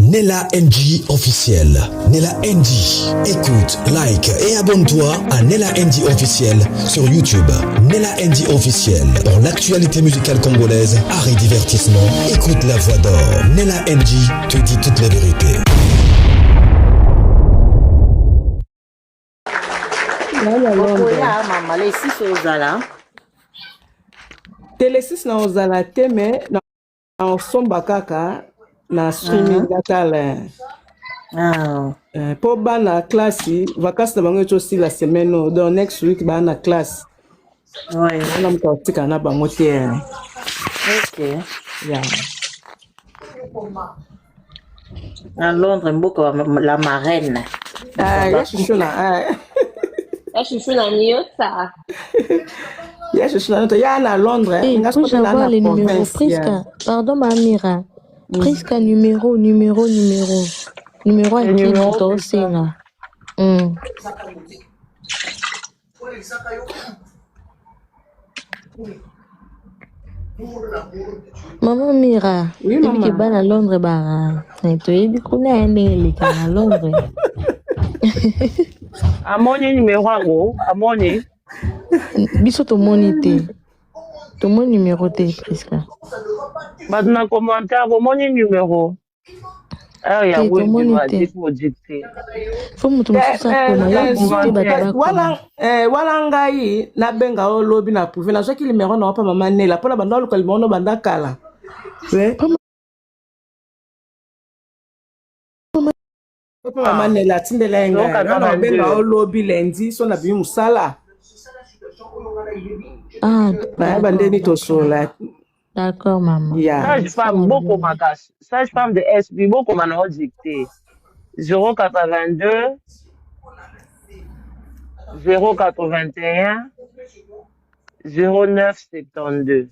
Nella NG officiel. Nella NG. Écoute, like et abonne-toi à Nella NG officiel sur YouTube. Nella NG officiel. Pour l'actualité musicale congolaise, art et divertissement, écoute la voix d'or. Nella NG te dit toute la vérité. Maman, les 6 aux ala. Télé 6 na ozala te mais na osomba kaka na streaming datala. Po bana classe vacances na bango aussi la semaine donc next week bana classe. Ouais. On a tika na bango te. OK. Yeah. À Londres, beaucoup la marraine. Ah, je suis là. Je suis là, ça. Je suis là, il y a à Londres. Il faut savoir les numéros. Prisca, pardon, Mamira. Prisca, numéro à qui c'est là. Maman Mira, oui, maman. Tu es à Londres, tu es à Londres. Amoni numéro amoni. Biso to monité. To mon numéro te Prisca. Maintenant commentaire moni numéro. Ah ya oui, il faut dicter. Faut mutu mususa kona wala ngai na benga o lobi na prouver na soki numéro na pa mama Nella pona banda ko numéro banda kala. Maman Nella tindela nga na benga o lobi lendi so na bi musala. Ah, bandeni to sola. D'accord, maman. Sage-femme, beaucoup magas. Sage-femme de SB, beaucoup maintenant dicté. 082 081 0972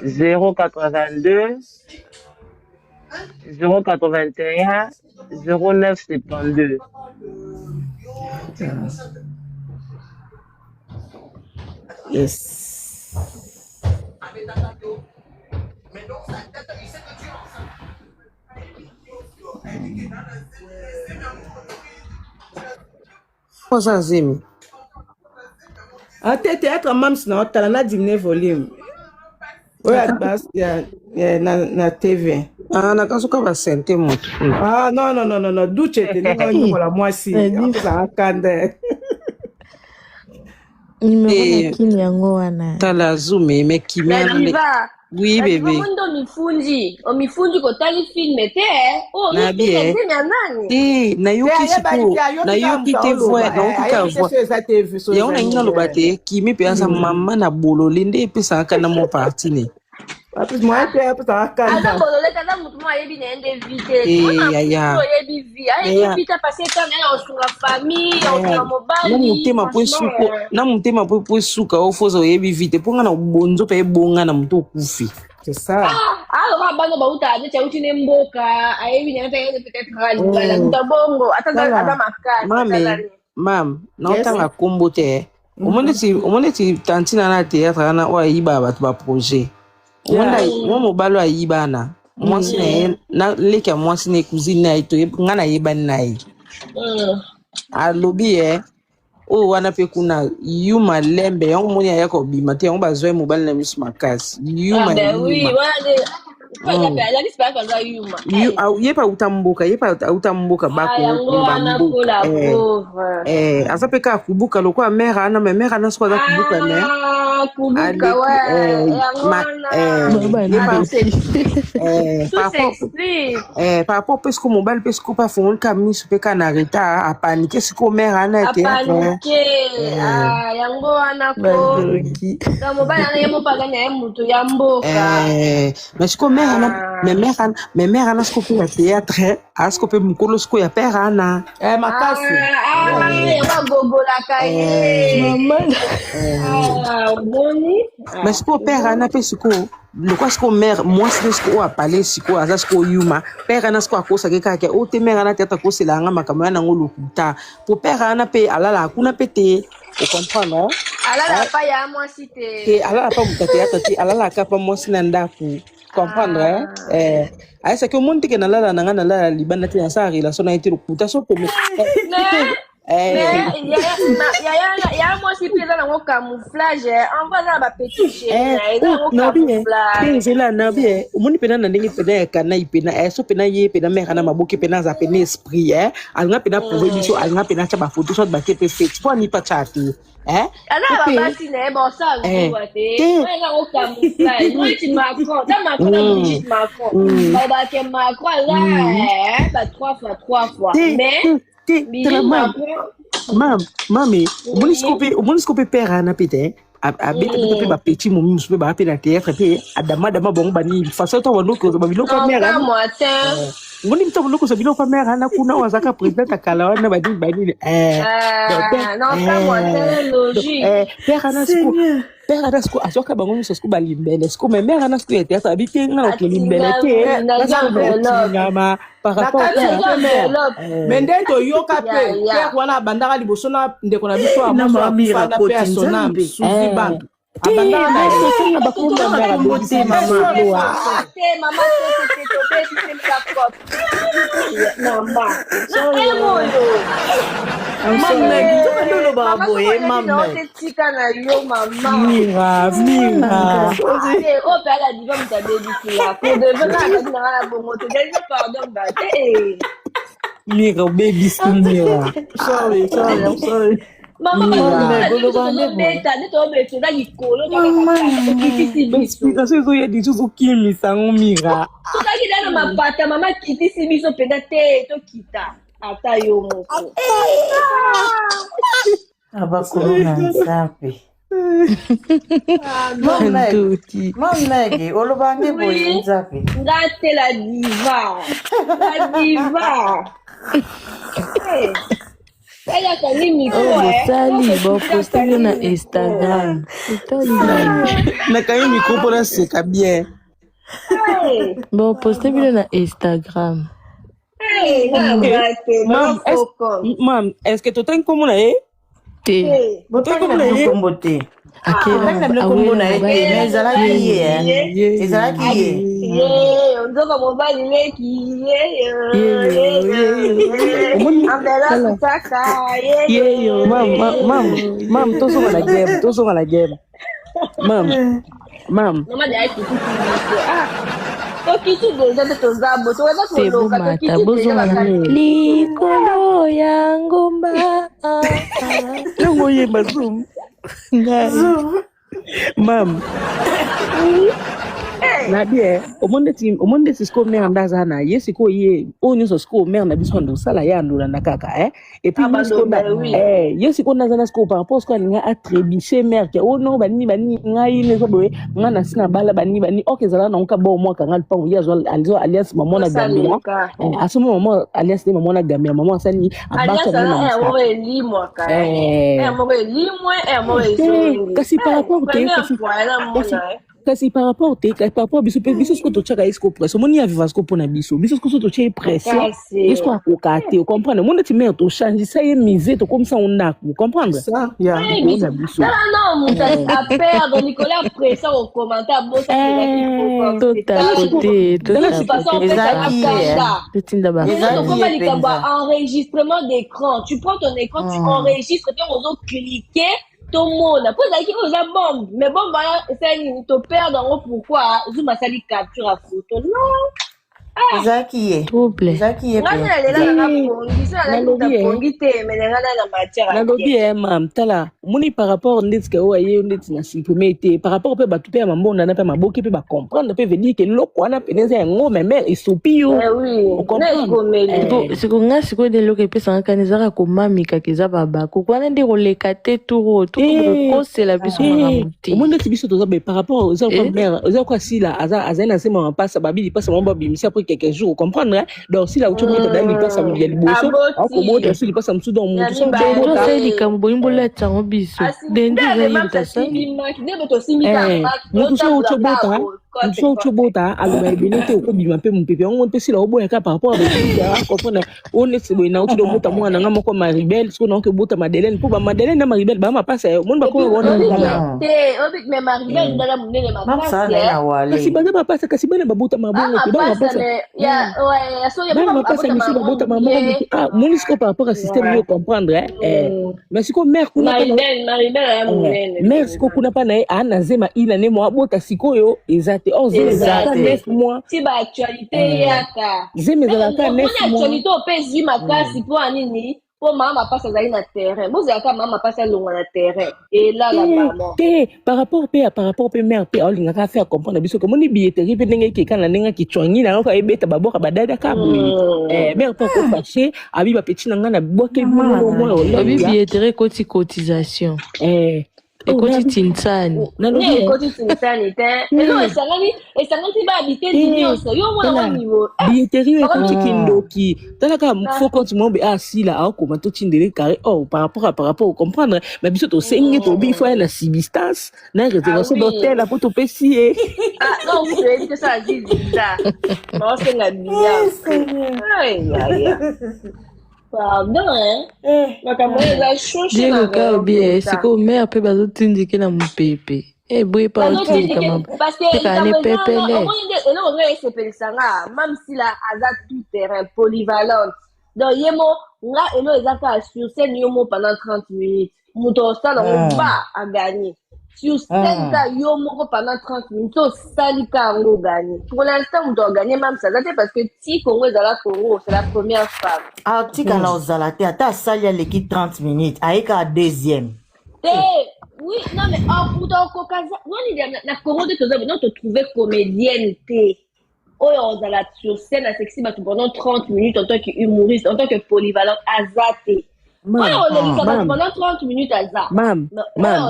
082 081 0972. Yes. Cosa zimi? Ate théâtre mams na otala na diminuer volume. Oya bas na TV. Ah, na kasuka ba sente moto. Ah non, duche te ni ko la mwasi. Ça akande. Numéro kini yango wana. Tala zoom mais kimia na. Oui bébé. Omifundi ko tali film te oh na bien. Na yoki siko, na yoki te voix, donc ka voix. Ya ona ina lobate kimi pe asa mama na bolo linde pe sa kana mo parti ni. Apis moi te apisa akanda. Ata bolo le kana mutu mo yebi na ende vite. Ya. Yebi vi. Ayi vite passer temps na osunga famille, osunga mobali. Na mutema po suka o foza yebi vite. Ponga na bonzo pe bonga na mutu okufi. C'est ça. Ah, bano bauta de chauti ne mboka, ayebi na peut-être rali ndabongo, atanga makani. Mam, na otanga kombo te. Omone ti tantina na théâtre na wa yiba ba ba projet. Mo mobalo ayibana. Moi sine na leka moi sine cousine na ito ngana yebani na yi. Alobi o wana pe kuna yuma lembe yango moni yako bima te yango bazwe mobile na misu makasi yuma oui wana yepa utamboka bako asa pe ka kubuka lokwa mère ana me mère ana skwa kubuka ne kubuka par rapport pesco mobile pesco pa fon ka misu pe kana reta a paniquer siko mère ana te yango wana ko ka mobile ana yemo paganya mutu ya mboka mais siko mère ana siko pe théâtre a siko pe mukolo siko ya père ana makasi ya gogola kaye mama boni mais siko père ana pe siko le quoi siko mère moi siko a parler siko aza siko yuma père ana siko akosa ke kaka o te mère ana tata ko selanga makamana na ngolo kuta pour père ana pe alala kuna pete o comprendre alala pa ya moi cité alala pa mutata ya tati alala ka pa moi sinanda ku comprendre c'est que au monde que na la libana te sa relation na été kuta so comme yaya mwasi mpe eza nango camouflage envoie eza na bapeti chéri eza nango camouflage ezela na bien omoni pena na ndenge pena ya kanai pena so pena ye pena mère na maboki pena za pena esprit alinga pena prouver biso alinga pena cha ba photo so ba ke pe fait pour ni pas chati ana babasi na ye bosa zuwa te eza nango camouflage moi tu Macron ta Macron na Brigitte Macron babake Macron là ba 3 fois mais Mami, omoniskope père na pete abete ba petit momi musupe ba pe na théâtre pe adama bongo bani façon to wano ko ba biloko mère ngoni mto biloko so biloko mère na kuna wazaka président akala wana bani non pas moi c'est logique père ana sko azoka bango muso sko balimbele sko mais mère ana sko ya théâtre abite ngana ko limbele te ngama par rapport mais ndendo yoka pe père wana bandaka liboso na ndeko na biso amoso afana pe asona suzi bantu abandaka na maman sorry. Mamegi, olobange boye nzape. Ngate la diva. Sali, bon, postez na Instagram. Na kayo micro pour la seka bien. Bon, postez na Instagram. Mam, est-ce que tu t'es comme on est? Mam, tozo la game. Mam. Likolo ya ngomba. Nango yemba zoom. Mam. Na bien, omonde sisko mère ndaza na yesiko ye onyo sisko mère na biso ndo sala ya ndo na kaka et puis yesiko ndaza na sisko par rapport à nga attribuer mère que oh non bani ngai ne boye nga na sina bala bani okezala na nka bo mo kanga pa ya zo alias maman na Gambia aso maman alias de maman na Gambia maman sani abaka na kasi par rapport kasi par rapport biso sko to chaka isko presse moni aviva sko pona biso sko to che presse isko akokate comprendre moni ti mère to change ça y misé to comme ça on a comprendre ça ya non mon à perdre Nicolas presse au commentaire bon ça enregistrement d'écran tu prends ton écran tu enregistres ton réseau cliquer tout le monde après ça qui vous a bombe mais bon bah c'est une te perdre pourquoi zoom sali capture à photo non Zaki est mam tala moni par rapport ndetska o aye ndetsi na supprimer été par rapport pe batu pe mambonda na pe maboki pe ba comprendre pe venir que loko wana peneza ngo meme isupio on comprend c'est ko nga siko de loko pe sanga kanizaka ko mamika keza baba ko kwana ndi rolekate turo to ko c'est la biso na muti monde ti biso to zabe par rapport aux autres mère aux autres si la azana se mo passe babi passe mo babi mi après quelques jours comprendre donc si la autre monde dans il passe à milieu liboso ko mo de il passe à msudo mo to so c'est likambo imbola tsango biso dendi to simika mo to so bota so chobota aloba ebelete okobima pe mpepe on pe si la oboyaka par rapport avec comprendre on est c'est na otudo bota mwana nga moko Maribel so na ke bota Madeleine po ba Madeleine na Maribel ba ma pasa mon ba ko wona mais Maribel ndala munene Mapsa na wale. kasi ba ba pasa kasi ba na babota mabongo ke ba pasa ya ouais so ya ba pasa ni si babota mabongo mon isko par rapport à système yo comprendre mais siko mère kuna Maribel mère siko kuna pa na ana zema ina ne mo bota sikoyo ezate or zema 9 mois si ba actualité yaka zema za 9 mois actualité au pays makasi po anini po mama passa za na terrain mo za ka mama passa longa na terrain et là la maman par rapport mère pe olinga ka faire comprendre biso comme ni billetterie pe ndenge ke kana ndenge ki chwangi na ka ebeta baboka badada ka mère pas ko fâché abi ba petit nanga na boke mo abi billetterie koti cotisation ekoti tinsani ekoti tinsani te elo esangani ba habiter nyonso yo mwana niveau billetterie ekoti kindoki talaka faut quand mo be asila akoma to tindele carré par rapport comprendre mais biso to senge to bi faut na substance na réservation d'hôtel pour to pesier non vous devez que ça dit ça non c'est la bien aïe pardon Bien le cas bien c'est que mère peut bazo tindike na mpepe boy pas tindika ma parce que kane pepele on va essayer de sanga même si la azat tout terrain polyvalente donc yemo nga elo ezaka sur scène yomo pendant 30 minutes muto sala on va à gagner sur scène ka yomo pendant 30 minutes so salika on gagner pour l'instant on doit gagner même ça parce que ti Congo est dans la Congo c'est la première femme tika na ozalate ata salia l'équipe 30 minutes aika deuxième oui non mais pour ton Caucase non il y a la Congo de choses non te trouver comédienne té on a la sur scène à sexy pendant 30 minutes en tant qu'humoriste en tant que polyvalente azate on a pendant 30 minutes azate mam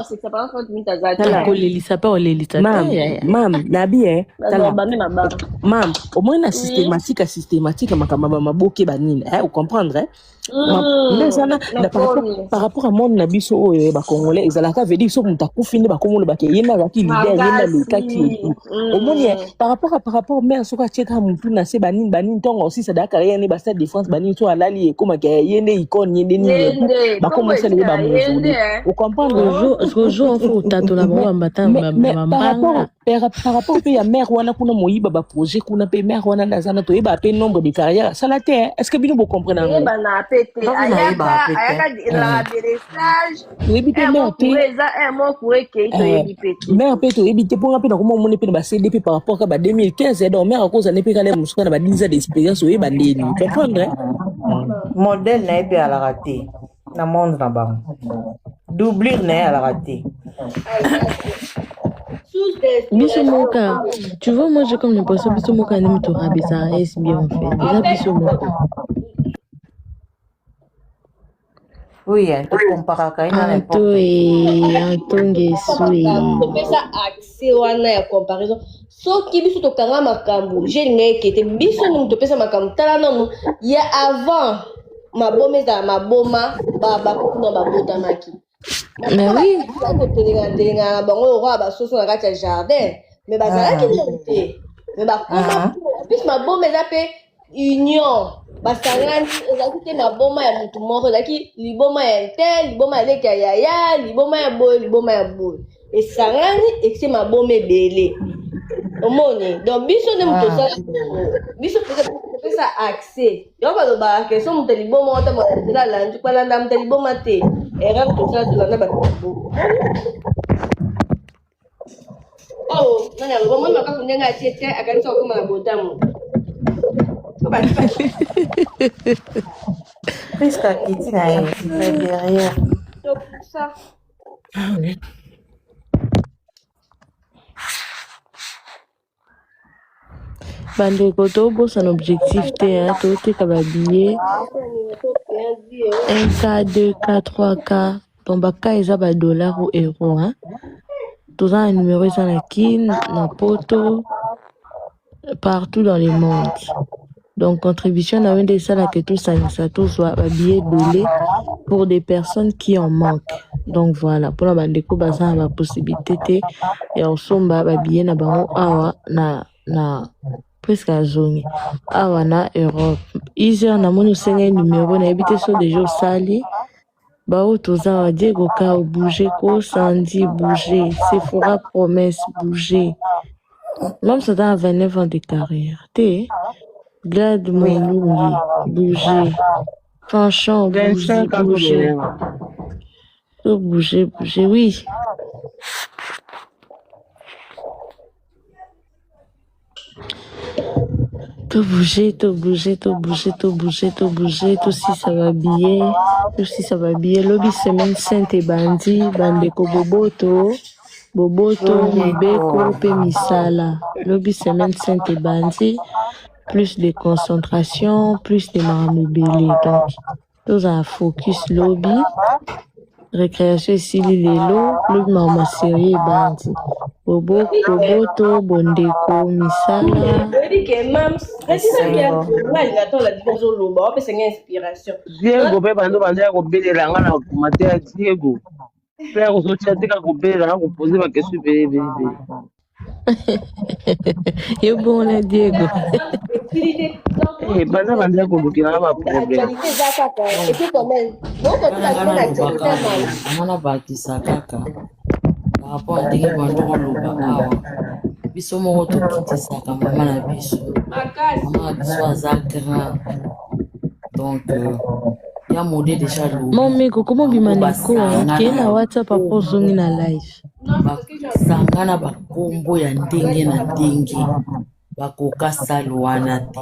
c'est ça pendant 30 minutes azate ko lelisa pa o lelisa mam nabi mam au moins na systématique makamba maboke banini vous comprendre mais ça par rapport à monde na biso oyo ba congolais ezalaka veut dire so mutakufi ne ba komono ba ke yena ba ki leader yena le kaki au moins par rapport mais so ka cheka mutu na se banini tongo aussi ça da carrière ne ba stade de France banini so alali e koma ke yene icône yene ni ba komo se le ba mo vous comprendre jour faut tato la mo mbata mbanga par rapport pe ya mère wana kuna moyiba ba projet kuna pe mère wana ndazana to yeba pe nombre de carrière ça la terre est-ce que bino bo comprendre ayaka la délestage mère pe to ebite pour pe na komo moni pe na ba CDP par rapport à ba 2015 donc mère cause ne pe kale musuka na ba 10 ans d'expérience o yeba ndeni comprendre modèle na pe à la raté na monde na ba doublir na à la raté biso moka tu vois moi j'ai comme l'impression biso moka ne mto rabisa est bien en fait déjà biso moka oui tu compares quand même antonge sui ça accès wana ya comparaison soki biso tokanga makambo jelinga ekete biso nous topesa makambo tala nono ya avant maboma za maboma baba kuna babota maki mais oui telinga bango roi ba soso na kati ya jardin mais bazalaki nte mais bakoma plus maboma eza pe union basangani ezalaki te maboma ya mutu moko ezalaki liboma ya intel liboma ya leki ya yaya liboma ya boye esangani ekise maboma ebele omoni donc biso nde mutu osala biso pesa accès yo balobaka ke so mutu liboma ota moela landi kwalanda mutu liboma te erreur tosala tolanda bato nani aloba moi makaku ndenge atie te akanisa kokoma na botamu Puisque Kitty est derrière. Donc ça. bandeko tobosa na objectif te toteka babillet 1K 2K 3K donc baka eza $, ou euro toza na numéro eza na kin na poto partout dans le monde. Donc, contribution à une ça là que tout ça, tout soit habillé, belé pour des personnes qui en manquent. Donc voilà, pour la bandeko baza la possibilité ya osomba ba billet na bango awa na presque à zone awa na Europe. Iser na moni osenge numéro na ebité so déjà sali bao toza Diego Kao bouger ko Sandy bouger Sephora promesse bouger. L'homme ça dans 29 ans de carrière. T Glad Monungi bouger. Franchement bouger. Bouger, oui. Tout bouger, tout si ça va bien. Lobby semaine sainte et bandi, bandeko boboto, mibeko, pe misala. Lobby semaine sainte et bandi, plus de concentration, plus de maramobélé. Donc, tous un focus lobby. Récréation ici, lelo, lobby mama série bandi. Boboto, bondeko, misala. Diego pe bando ya kobelela nga na matea Diego. Pe ya kosotia tika kobelela nga kopose ba question bele. Yo bon la Diego. Banda ya kolukila na ba problème. Ngana bakisa kaka. Rapport à ndenge bando koloba awa. Biso moko tokitisaka mama na biso. Mama na biso aza grand. Donc, il y a un modèle déjà lourd. Mon mec, comment bimaniko qui na WhatsApp après zongi na live. Sangana ba kombo ya ndenge na ndenge. Bakoka salwana te.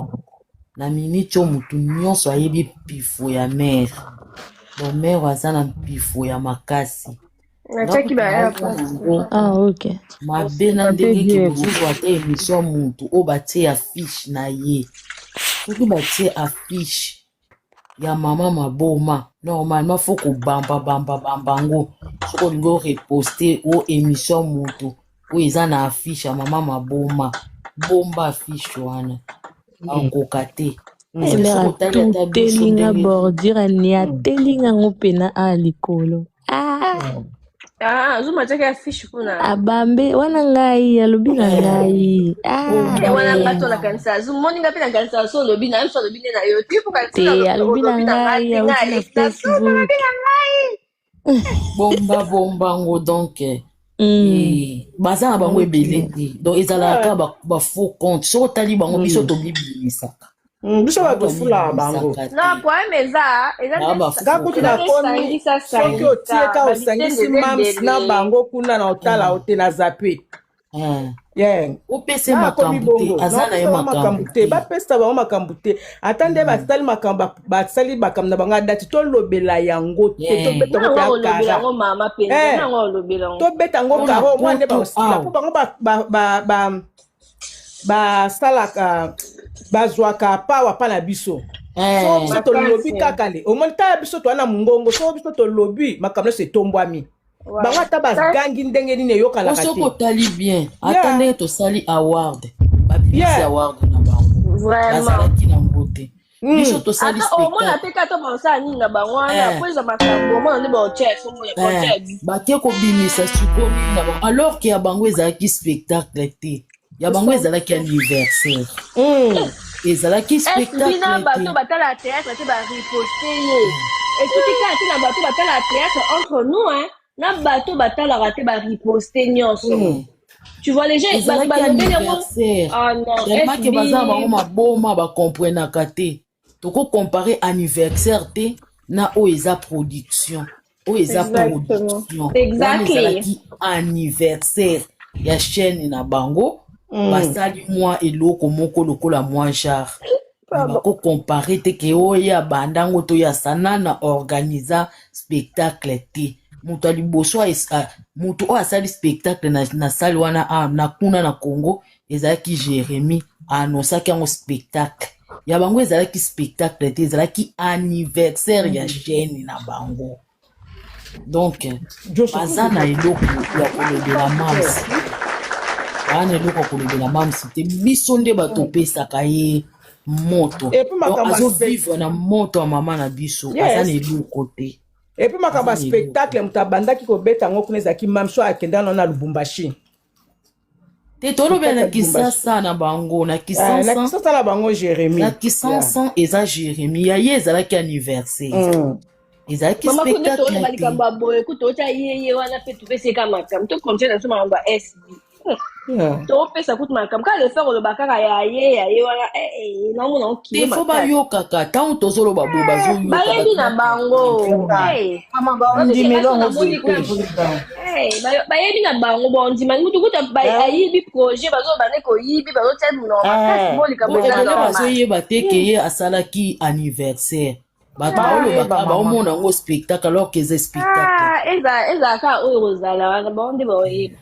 Na minute mutu nyonso ayebi pifo ya mère. Bon mère aza na pifo ya makasi. Ah ok. Mabe na ndenge ki bozwa te émission mutu o batie affiche na ye. Soki batie affiche ya mama maboma normalement faut ko bamba ngo soko ngo reposter o émission mutu o eza na affiche ya mama maboma bomba affiche wana akoka te telinga bordure ni atelinga ngopena a likolo zuma chake affiche kuna abambe wana ngai alobi na ngai wana ngato na kanisa zumoni ngapi na kanisa so lobi na so lobi na yo tipo kanisa te alobi na ngai ya na Facebook bomba ngo donc baza na bango ebele te donc ezalaka ba faux compte so tali bango biso to bibimisaka biso batofula bango non poème eza ngakuti na komi soki otieka osangisi mams na bango kuna na otala ote na zape opese makambo te aza na ye makambo te bapesa bango makambo te ata nde basali makambo basali makambo na bango adati tolobela yango te tobeta yango tobeta yango karo mwa nde baosila mpo bango basalaka bazwaka pawa pa na biso so biso tolobi kaka le omoni tala biso towana mongongo so biso tolobi makambo nyonso etombwami bango ata bagangi ndenge nini eyokalaka te osoko otali bien ata ndenge tosali award babimisi award na bango bazalaki na mbote biso tosali bake kobimisa sikomi na bango alors ke ya bango ezalaki spectacle te ya bango ezalaki anniversaire ezalaki spectacle bato batala théâtre te bariposte ye ekuti kaka te na bato batala théâtre entre nous na bato batalaka te bariposte nyonso tu vois les gens ezalaki anniversaire tellement ke baza bango maboma bakomprenaka te tokocompare anniversaire te na oyo eza production oyo eza production wana ezalaki anniversaire ya chaîne na bango basali mwa eloko moko lokola mwa genre bakocompare te ke oyo abandango to ya sana na organisa spectacle te moto aliboso moto oyo asali spectacle na sali wana na kuna na Congo ezalaki Jérémy anonsaki yango spectacle ya bango ezalaki spectacle te ezalaki anniversaire ya chaîne na bango donc baza na eloko ya kolobela mams bana eloko ya kolobela mams te biso nde batopesaka ye moto azovivre na moto ya mama na biso aza na eloko te Et puis makamba spectacle mutabandaki ko beta ngo kuna ezaki mamso akenda na Lubumbashi. Te tolo be na Kisasa na bango na Kisasa. Na Kisasa na bango Jérémy. Na Kisasa eza Jérémy ya ezalaki anniversaire. Ezalaki spectacle. Mama kuna tolo boye kutocha yeye wana pe tupese kama kam to comme ça na mamba SB. To pesa kutu makam ka le faire le bakara ya ye wana na mona oki. Il faut ba yo kaka tant to solo ba bo ba zo yo. Ba yebi na bango. Mama ba ndi melongo. Ba yebi na bango bon ndi mani mutu kuta ba yebi projet bazo bane ko yibi bazo tell no makasi boli ka boza no. Bazo ye bateke ye asalaki anniversaire. Ba omona ngo spectacle alors que c'est spectacle. Eza ka oyo rozala wana ba ndi ba yebi.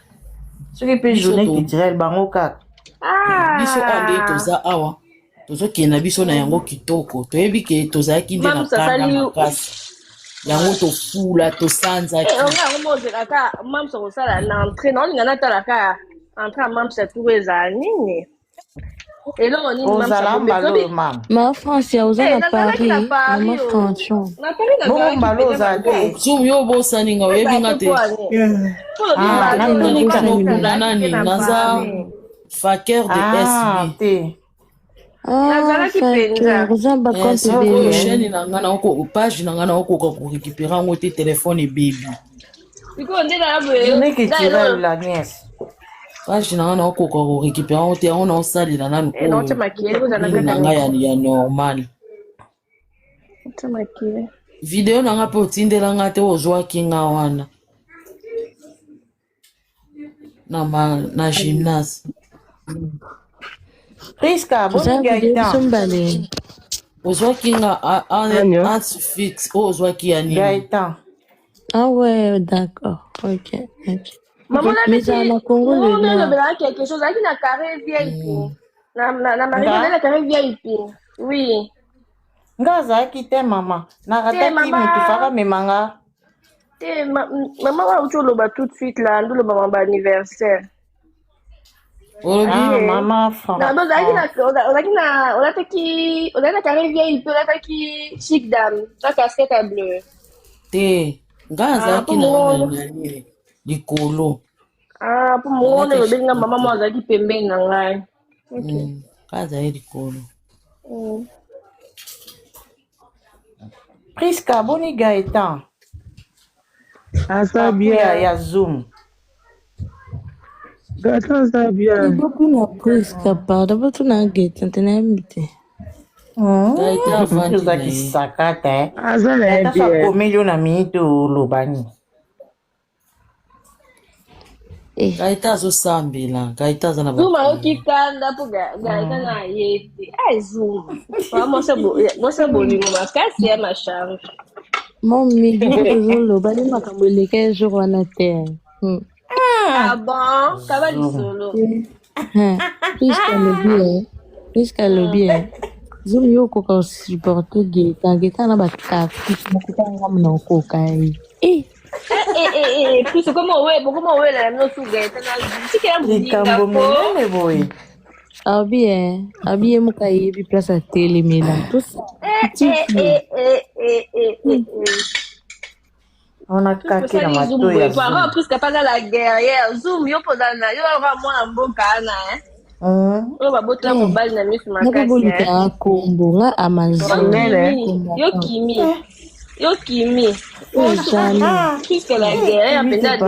Ce qui peut journée culturelle bango kaka. Biso ande toza awa. Tozo kena biso na yango kitoko. Toyebi ke toza ki nde na kanda makasi. Yango to fula to sanza ki. Onga mo zeka ka mam so sala na entrée non ngana tala ka entrée mam sa tuweza nini. Et là on mam sa mam. Ma France ya oza na Paris. Ma France. Na Paris na bon balo za te. Zoom yo bo saninga oyebi ngate. Nani naza Faker de SB. Chaîne nangana oko page nangana oko ko récupérer ngo te téléphone baby. Biko ndela boye. La nièce. Page nangana oko ko récupérer ngo te on sali na nanu ko. Non te maquiller vous ana nanga ya normal. Te maquiller. Video nanga pe otindela nga te ozwa kinga wana. Na gymnase. Priska, bon Gaëtan. Ozwa kinga art fixe, ozwa ki ani. Gaëtan. Ah ouais, d'accord. OK. Maman mais à la Congo le quelque chose avec na carré VIP. Na Marie na carré VIP. Oui. Ngaza ki te mama. Na rata ki mutu faka memanga. Te maman va utolo ba tout de suite là, ndolo ba anniversaire. Maman fa. Na donc on a carré VIP, on a qui chic dame, sa casquette à bleu. Te ngaza ki na likolo. Pour moi on est benga maman moi za ki pembeni na ngai. OK. Kaza likolo. Priska, boni Gaëtan. Ça bien. Ya Zoom. Gaëtan, ça bien. Beaucoup na Priska, pardon, tu na Gaëtan, tu na invité. Gaëtan, Gaëtan, qui sakata. Ça va bien. Ça combien na mito lobani. Gaëtan zo sambela, Gaëtan za na ba. Zuma okikanda po Gaëtan na yete. Zoom. Moi ça bolimo makasi ya machange. Mon midi le bali makambo eleke jour wana te. Bon, ça va solo. Puisque le bien. Zoom yo ko ka supporter Gaëtan na ba ta kuta ngam ko kai. Plus comment ouais la no su Gaëtan na si que likambo monene boy. Abi muka yebi place à télé mela. On a caqué na mato ya Zoom. Plus que pas la guerrière. Zoom yo podana yo va moi mboka na on va botter mon balle na miss makasi. Nga kombo nga Amazon. Yo kimi. Plus que la guerrière penda de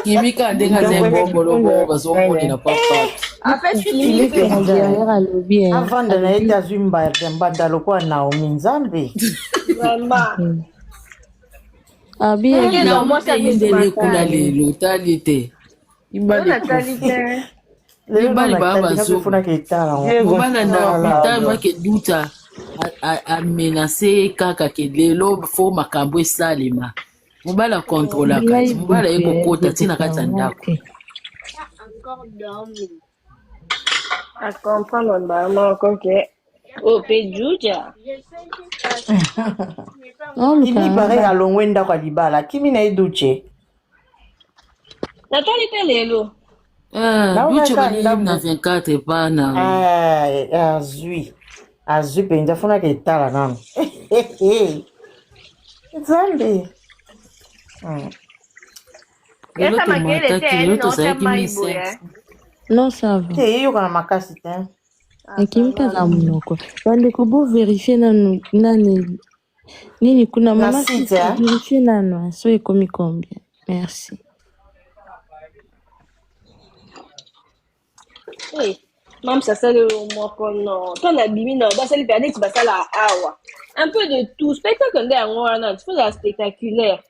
Kimi ka ndenga zembo bolongo bazomoni na papa. En fait, Kimi derrière à lobby. Avant de naita Zumba mbanda lokwa Naomi Nzambe. Vraiment. Abi na moi ça yendele kula lelo talite. Ibali baba zo. Bana na bitama ke duta a menacer kaka ke lelo fo makambo esalema. Mobala contrôla kati. Mobala eko kota tina kati ndako. Encore dormi. À comprendre vraiment que au Pédouja. Kimi pare alongwenda kwa dibala. Kimi na eduche. Natali pelelo. Duche bani na 24 pana. Azui penza funa ke tala nami. Zambi. Lelo tomataki, lelo tozalaki 1500. Non, ça va. Te yo kana makasi te. Nakimkaza munoko. Bandeko bo vérifier nani nini kuna Na mama site, sisi hein? vérifier nano so ekomi combien. Merci. Hey, même ça c'est le moi qu'on ton abimi non, bah c'est le perdre tu vas ça là awa. Un peu de tout, spectacle de en non, tu fais la spectaculaire.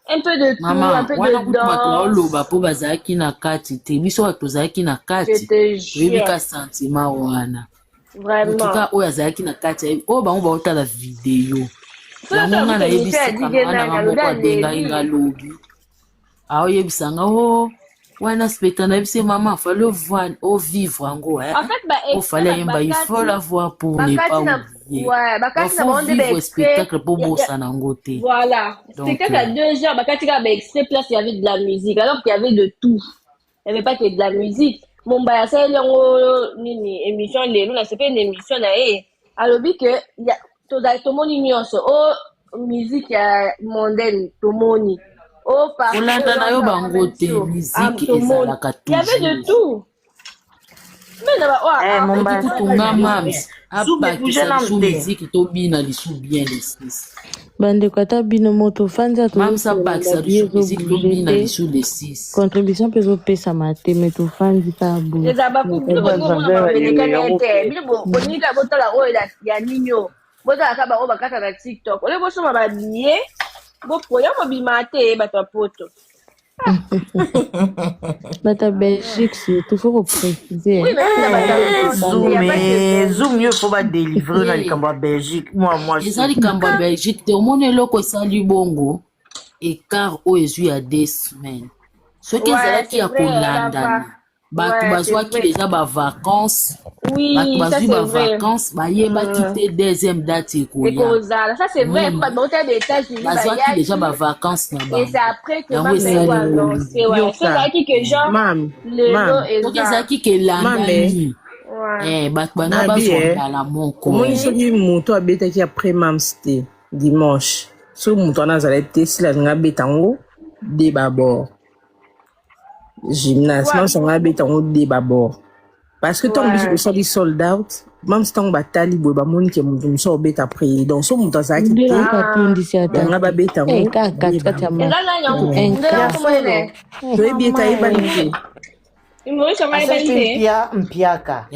Un peu de tout, un Mama, peu wana de kutu bato danse. baoloba po bazalaki na kati te. Biso bato tozalaki na Je kati. te jure. Oyebi ka sentiment wana. En tout Vraiment. cas, oyo azalaki na kati, oyo bango baotala video. Yango nga nayebisaka nga na moko abengai nga lobi. Aoyebisanga o wana spectacle nayebisi mama fallait voir au vivre yango En fait, bah, il fallait yemba il faut la voir pour ne pas oublier. Ouais, il faut vivre spectacle pour bosser en angoté. Voilà. Spectacle à 2 heures, bah, quand tu regardes extrait place, il y avait de la musique, alors qu'il y avait de tout. Il n'y avait pas que de la musique. Mon bah, c'est une émission, c'est pas une émission, alors que il y a tout le monde ignore oh musique mondaine, tout le monde. Oh, par Olanda na yo bangote musique ezalaka il y avait de tout. Mais mon bah, kutunga mams abakisa lisu musique tobina lisu bien les six. Bandeko ata bino moto fanda to Mams abakisa lisu musique tobina lisu les six. contribution mpe ezopesama te me tofandi pa boye ezaba bonika botala oyo ya nino botala ka bango bakata na TikTok ole bosoma babiye bopoya mobima te bato ya poto bata Belgique surtout faut repréciser zoom mieux faut ba délivrer na likambo ya Belgique moi eza likambo ya Belgique te omona eloko esali bongo écart oyo ezwi ya 2 semaines soki ezalaki ya kolandana bato bazwaki deja bavacances bato bazwi bavacances bayebaki te deuxième date ekozala ça c'est vrai bazwaki deja bavacances na bango yango ezalaki ke genre soki ezalaki ke elandani bato bana bazondala moko omoni soki moto abetaki après mams te dimanche soki moto wana azalaki te sila alingi abeta yango de babord gymnase mams yango abeta yango de babord parce que ntango biso tosali sold out mams ntango batali boye bamoni ke moto mosu obeta après donc so moto azalaki te yanga babeta yango toyebi ete ayebani te mpiaka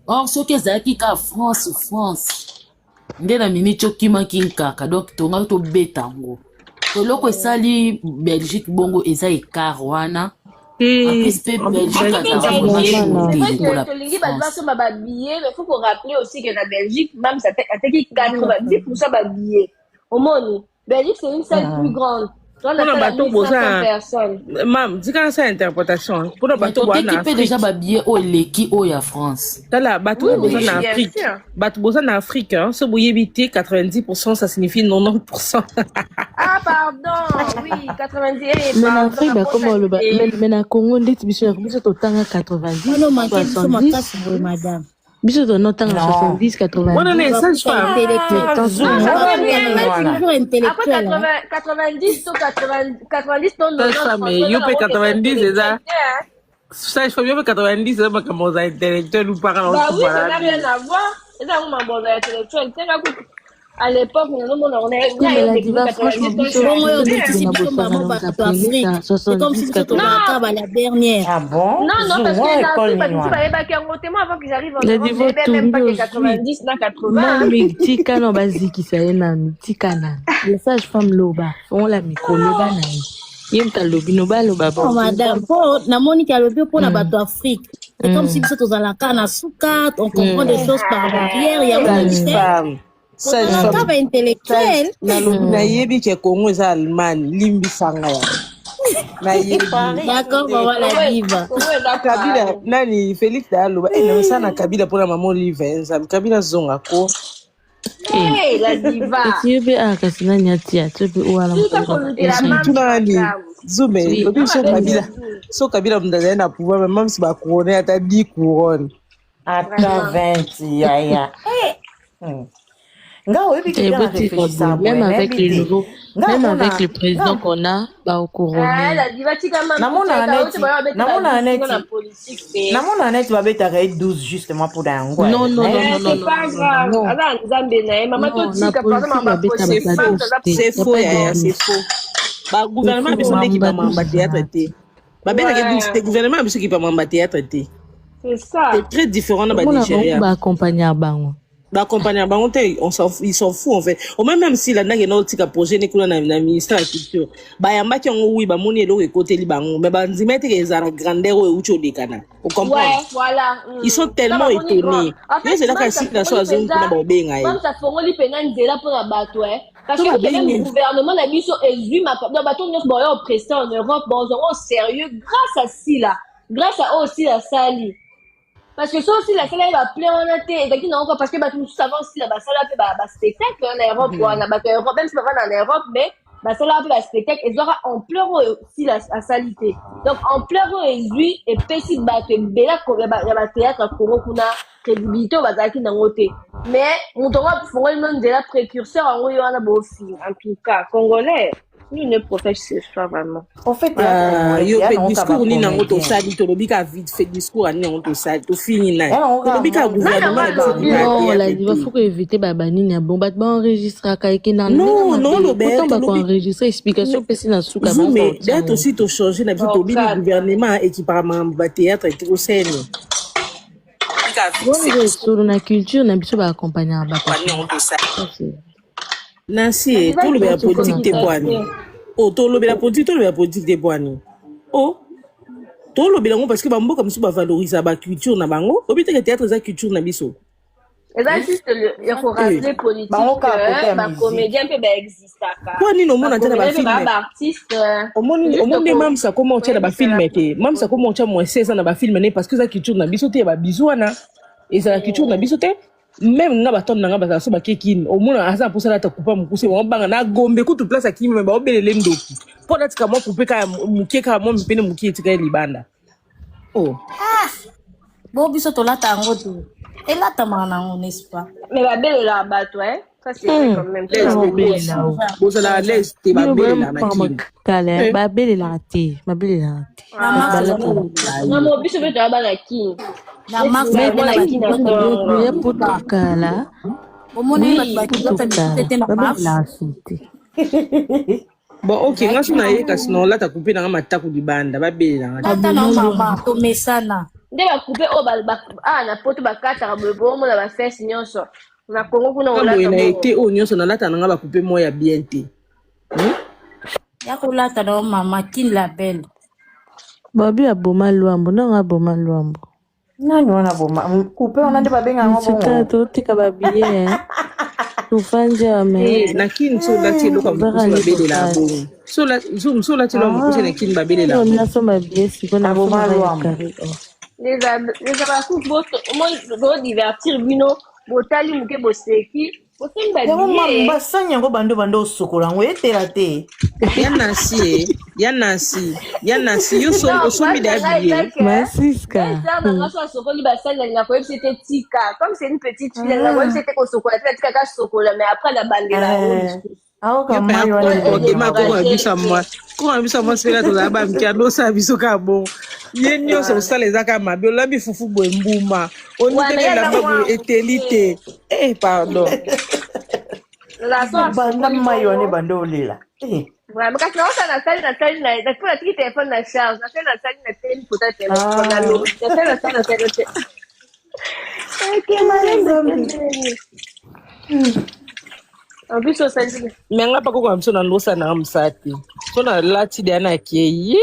or soki ezalaki ka france nde na miniti okimaki nkaka donc tonga tobeta yango eloko esali Belgique bongo eza écart wana tolingi bato basomba babillet mais faut qu'on rappelle aussi que na Belgique même ça ateki 90% babillet omoni Belgique c'est une salle plus grande. Mam, dis quand c'est interprétation. Pour bateau boza qui déjà babillet au leki au ya France. Tala bateau boza en Afrique. Bateau boza en Afrique hein, ce boyebité 90% ça signifie 90%. Ah pardon, oui, 90. Mais en Afrique bah comment le mais na Congo ndeti biso biso totanga 90. Non madame. Biso de notre temps 70 80. On est ça je parle. Après 90 to 90 ton mais you pay 90 c'est ça. Ça je fais bien 90 c'est pas comme ça intellectuel ou parlant. Bah oui, ça n'a rien à voir. C'est ça mon bon intellectuel. À l'époque, on est franchement, c'est comme si c'était la dernière. Ah bon? Non, parce que tu m'avais pas qu'un témoin avant que j'arrive en Europe, je même pas que 90, non, 80. Mais tika no baziki ça enami, tika na. Le sage femme loba, on la micro loba na. Yemta lobi no ba loba bon. Madame, pour na Monica lobi pour na bato Afrique. C'est comme si c'était dans la canne à soukat, on comprend des choses par barrière, il y a un ça je suis intellectuel. Na yebi ke Congo eza Allemagne limbisanga ya. Na yebi. D'accord, voilà diva. Kabila nani Félix Daloba na sana Kabila pour la maman livenza. Kabila zonga ko. La diva. Tu veux akasina nyatia, tu peux wala. Tunani Zume, lobi so Kabila. So Kabila mndaza na pouvoir même si ba couronner ata 10 couronnes. Ata 20 ya. Même avec le nouveau, même avec le président qu'on a, bah, au couronné. Namona net va beta 12 justement pour un goût. Non. C'est pas grave. C'est faux, c'est faux. Bah, gouvernement a besoin d'équipe à m'en théâtre. Bah, ben, le gouvernement a besoin d'équipe à m'en théâtre. C'est ça. C'est très différent dans le Nigeria. Bah, accompagner à Bango. Bah, accompagner à Bango, ils s'en foutent en fait. Au même si la nage est notre projet, n'est qu'on a un ministère de la culture. Bah, y'a un oui, bah, mon élo est côté Libango. Mais bah, on mettre les arts grandeur ou autre des canards. Vous comprenez? Ouais, voilà. Ils sont tellement étonnés. C'est là qu'à la soit zone pour la bobé. Comme ça, faut les pénales là pour la bateau, hein. Parce que le gouvernement a mis sur les ma dans bateau neuf bon oppressé en Europe, bon, on sérieux grâce à ci là. Grâce à aussi la Sali. Parce que ça aussi, la salle va plein en été. Et donc, parce que tout savons aussi, la salle va spectacle en Europe, ou en Europe, même si on va en Europe, mais la salle va spectacle, et aura en pleurant aussi la salité. Donc, en pleurant, lui, et petit bateau, bella, il y a théâtre, pour qu'on a crédibilité, on va dire qu'il y a un côté. Mais, on doit faire même de la précurseur, en haut, il y en a beau film. En tout cas, Congolais. Nous ne professons pas vraiment. En fait, il y a un discours ni dans notre salle, tu as vite fait discours ni dans notre salle, tu finis là. Non, la diva faut éviter babani ni bon bat ba enregistrer kaike na. Non, le bête. Autant ba enregistrer explication pesi na souka. Mais d'être aussi to changer la vie to bi le gouvernement équipement ba théâtre et tout scène. Sur la culture na biso ba accompagner ba. Nancy, tout le politique de Boani. Oh, tout le politique de Boani. Oh, tout le parce que Bambo comme si va valoriser la culture na bango. Au but que théâtre la culture na biso. Et là juste il faut rappeler politique ba comédien peut exister ka. Quoi ni no mona tena ba film. Artiste. Au monde même ça comment tena ba film été. Même ça comment tena moins 16 ans na ba film parce que la culture na biso te ba bizwana. Et ça la culture na biso te. Même na baton na ba so ba kekin au moins asa pour ça la ta coupa mukuse wa banga na gombe ku tu place akimi me ba obelele ndoki po that ka mo couper ka mukeka mo mpene mukiti ka libanda oh bon biso to lata ngo tu et là ta mana n'est-ce pas mais la belle la bateau hein ça c'est quand même très bien vous allez laisser te ba belle la na kale ba belle la te ba belle la te na mo biso be ta ba la ki na max ba la ki na pour kala bon ok nga suna ye kasi no lata couper na mataku libanda ba belle la tata na mama to mesana nde ba couper o ba na poto ba kata ba bomo na ba fesse nyonso na Congo kuna ola na été o nyonso na lata na ba couper mo ya bien te ya ko lata na mama kin la belle babi aboma luambo na aboma luambo nani wana boma couper on ande ba benga ngo bongo to tika babiye tufanja me na kin so lati lo ka mbele la bongo so la ti lo mbuse na kin babele la bongo na so babiye siko na aboma luambo les abakou boto mo go divertir bino botali muke boseki bosemba bien basanya ngo bando sokola ngo etela te ya nasi yo so mi da bien masiska na so sokoli basanya na ko c'était tika comme c'est une petite fille la ko c'était ko sokola tika ka sokola mais après la bandela ah comme ok ma ko abisa moi c'est là to la ba mkia do sa biso ka bon yenyo so sala ezaka mabe la bi fufu bo mbuma oni tele la ba etelite pardon la so banda mayone bando lela ouais mais quand on a salle na pour la petite téléphone na charge na salle na télé pour ta téléphone na l'eau na salle ok madame en plus ça dit mais nga pa ko kwa mso na losa na msati so na lati de na kiyi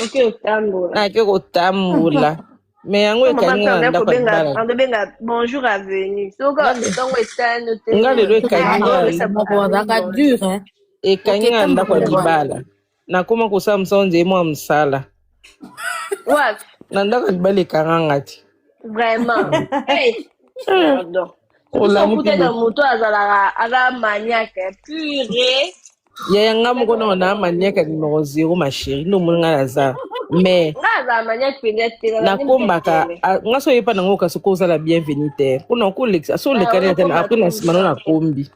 ok tambula ke ko tambula mais yango e kanya nda kwa bala on benga bonjour à venir so ga donc etano te nga le kanya ça va dur hein e kanya nda kwa bala na koma ko samsonze mo amsala what na nda kwa bala kangangati vraiment hey pardon. Ola muke na moto azala maniaque purée Ya nga moko na maniaka numéro 0 ma chérie. No mun nga za. Mais Ngaza maniaka peut-être na kombaka nga so yepa nango ka sokoza la bienvenue. Kuna ko lexa so le kare tena après na simano na kombi.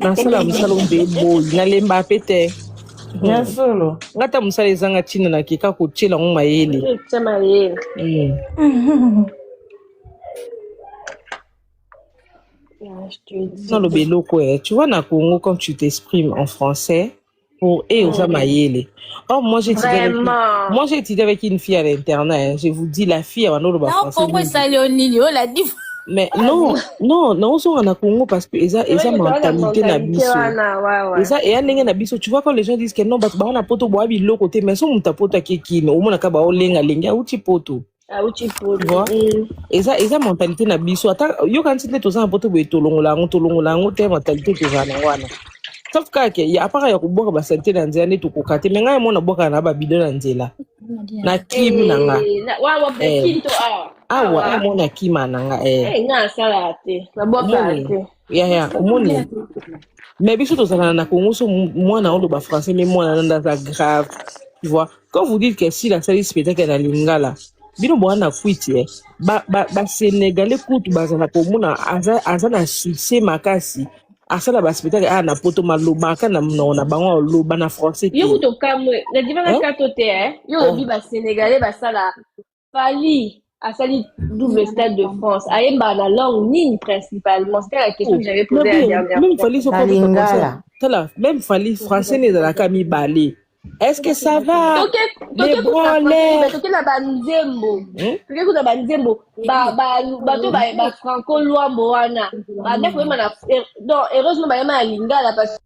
Na sala musalo mbebo na lemba pete. Ya solo. Ngata musale zanga china na kika kuchela ngoma yele. Chama yele. Dans le beloko, tu vois, na Congo, quand tu t'exprimes en français, pour Mayele. Oh, moi, j'ai étudié avec une fille à l'internat. Je vous dis, la fille, elle va français. Pourquoi ça, Léonie, la dit. Mais non, on a Congo parce que ils ont mentalité na biso. Et un na biso, tu vois quand les gens disent que non, parce que on a poto bois bi lo côté mais son muta poto kekino, au mona ka ba olenga lenga uti poto. Tu vois? Et ça mentalité na biso. Attends, yo quand tu te sens poto bo tolongola ngo te mentalité to zana wana. Sauf que il y a pas ya ko boka ba santé na nzela ne to ko kate mais ngai mona boka na ba bidon na nzela. Na kim nanga. Wa bekinto Awa mona kima nanga nga sala te na boka te ya omoni mais biso tozana na Congo so mwana on ba français mais mwana nda grave tu vois quand vous dites que si la salle spectacle na lingala bino bwana kwiti ba sénégalais kutu bazana ko mona azana succès makasi asala ba spectacle na poto maloba kana na bango loba na français yo to kamwe na divana katote yo bi ba sénégalais basala fali à salir double stade de France. Aïe, la langue ni principalement. C'était la question que j'avais posée la dernière fois. Même fallait français n'est dans la camille balé. Est-ce que ça va? Les branlés. Toké na banzembo. Toké kuna banzembo. Ba franco luambo wana. Ba def vraiment na non heureusement ba yema lingala parce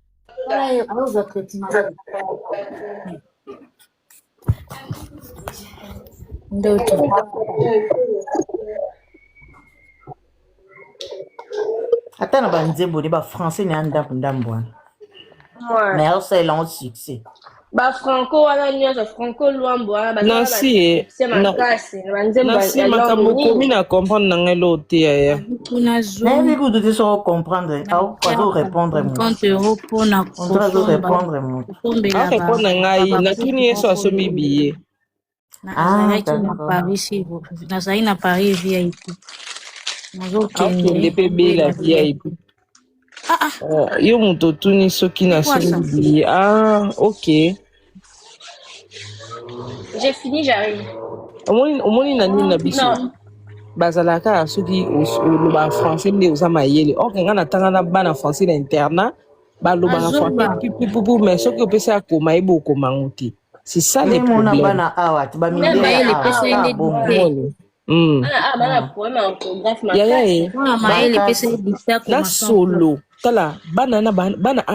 D'autres. Attends, on va dire que français n'est pas un mais c'est un succès. Ba franco wana nyoso franco luambo wana non si Nancy makambo komi na comprendre na ngelo te ya mais vous devez se comprendre pas répondre moi 50 € pour na on doit répondre moi répondre ngai na kini yeso asomi biye nazali na Paris VIP nazokende pe bela VIP yo moto tuni soki na somi biye ok. J'ai fini, j'arrive. Omoni na nini na biso bazalaka soki loba français nde ozama yele nga na tanga na bana français na internat ba loba français pipu mais soki opesa koma ebo komango te. C'est ça les problèmes. Bana awat ba mi na solo tala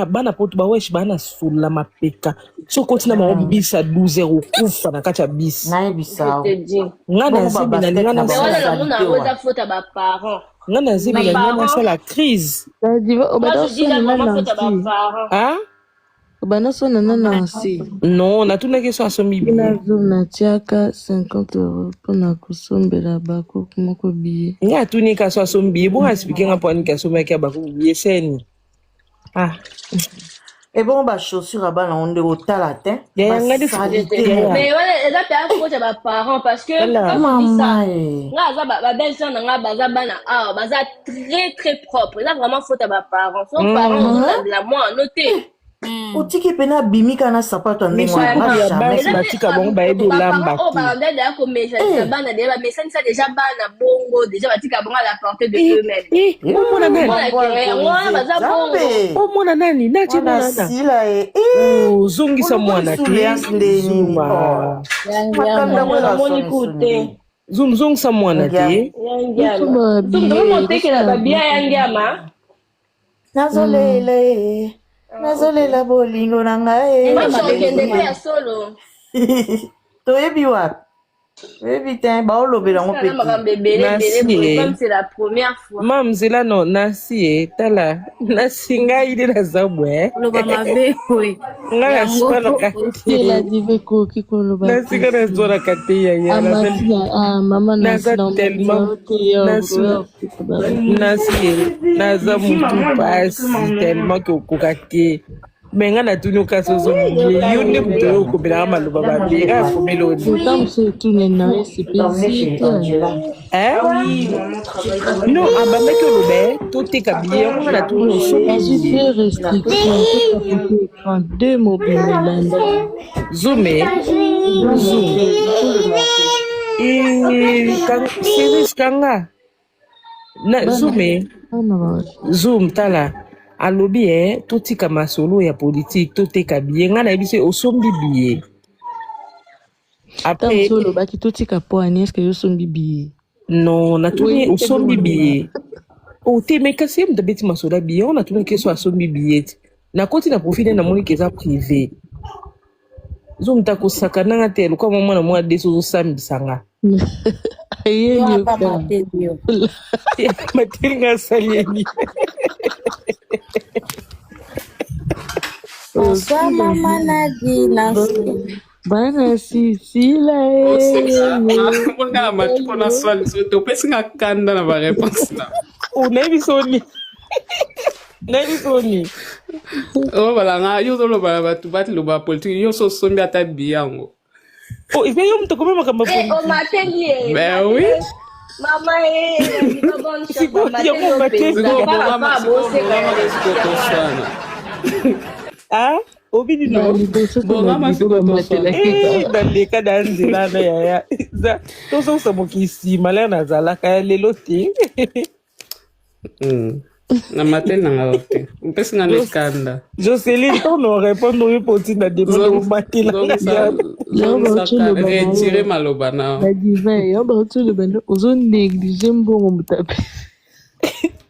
bana poto ba wesh bana solo mapeka so kontina ma bisa 12 € kufa na kacha bis na bisa ngana zibi na ngana ngana zibi na ngana c'est la crise Banasona nanasi. Non, na tuna ke so asomi bi. Na tiaka 50 € pona kusombela bako moko biye. Nga tuni ka so asomi bi, bo expliquer nga poni ka so meka bako biye seni. Et bon ba chaussure à bas on de otala te. Mais voilà, ça peut être ba parents parce que maman nga za ba belle-sœur nga baza bana baza très propre. Là vraiment faute à ba parents. Son parents la moi noter. Otiki pena bimika na sapato ndenge batika bongo ba edo lamba oh ba dada ko mesa bana de ba mesa ça déjà bana bongo déjà batika bongo à la portée de eux-mêmes mona nani na china zungisa mwana te zungisa mwana te nazolele nazolela bolingo na ngai toyebi wapi toyebi te baolobela ngo c'est la première fois mamzela no nasi tala nasi ngai ide na zabwe la dive ko kikolo ba nasi kana zora kateya ya mama nasi tellement nasi naza mutu pasi tellement que kokate Mais nga na tunu kaso zo yonde mto ko bela maluba ba bira ko melodi. Comme c'est tout les noms spécifiques. Non, aba meke lobe tout est kabie on na tunu so. C'est restriction. 2 mobiles Landa. Zoomé. Zoom. Series kanga. Na zoomé. Zoom tala. Alobi toti kama solo ya politique tote kabie nga na biso osombi biye. Après solo baki toti kapo ani est-ce que yo sombi biye? Non, na tuni osombi biye. O te me kasi m dabeti masoda biye on a tuni keso asombi biye. Na koti na profile na moni keza privé. Zo mtako sakana nga te luka mwana mwa deso zo sambi sanga. Aye ni pas Mathéo. Matinga salieni. Bonsoir maman Nadine. Bana Sisila. Mbona matuko na swali zote upesi ngakanda na ba réponse na. Unaibisoni. Naibisoni. Oh bala nga yo zo lo ba batu bati lo ba politique yo so sombi ata biyango. Oh, il fait un peu comme ma Eh, on m'attendait. Ben oui. Maman, il va bon C'est quoi, il y a mon matin. Ah, obi di no. Bonga masiko to so. Daleka danzila na ya. To so so mokisi malana zala ka lelo ti. Na matin na ngaote. Mpesi na nekanda. Jocelyn, on nous répond oui pour tina demande matin. Retirer maloba na. La divin, yo ba tu le ben ozo négliger mbongo mutape.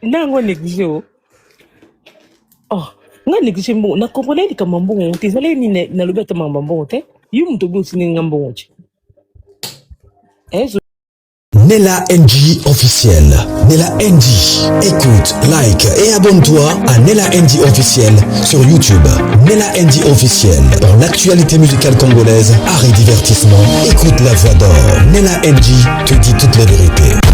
Nango négliger. Oh, nga négliger mbongo na comprendre kama mbongo te zale ni na lobeta mamba mbongo te. Yu mtobo sini ngambongo chi. Nella NG officiel. Nella NG. Écoute, like et abonne-toi à Nella NG officiel sur YouTube. Nella NG officiel. Pour l'actualité musicale congolaise, art et divertissement. Écoute la voix d'or. Nella NG te dit toutes les vérités.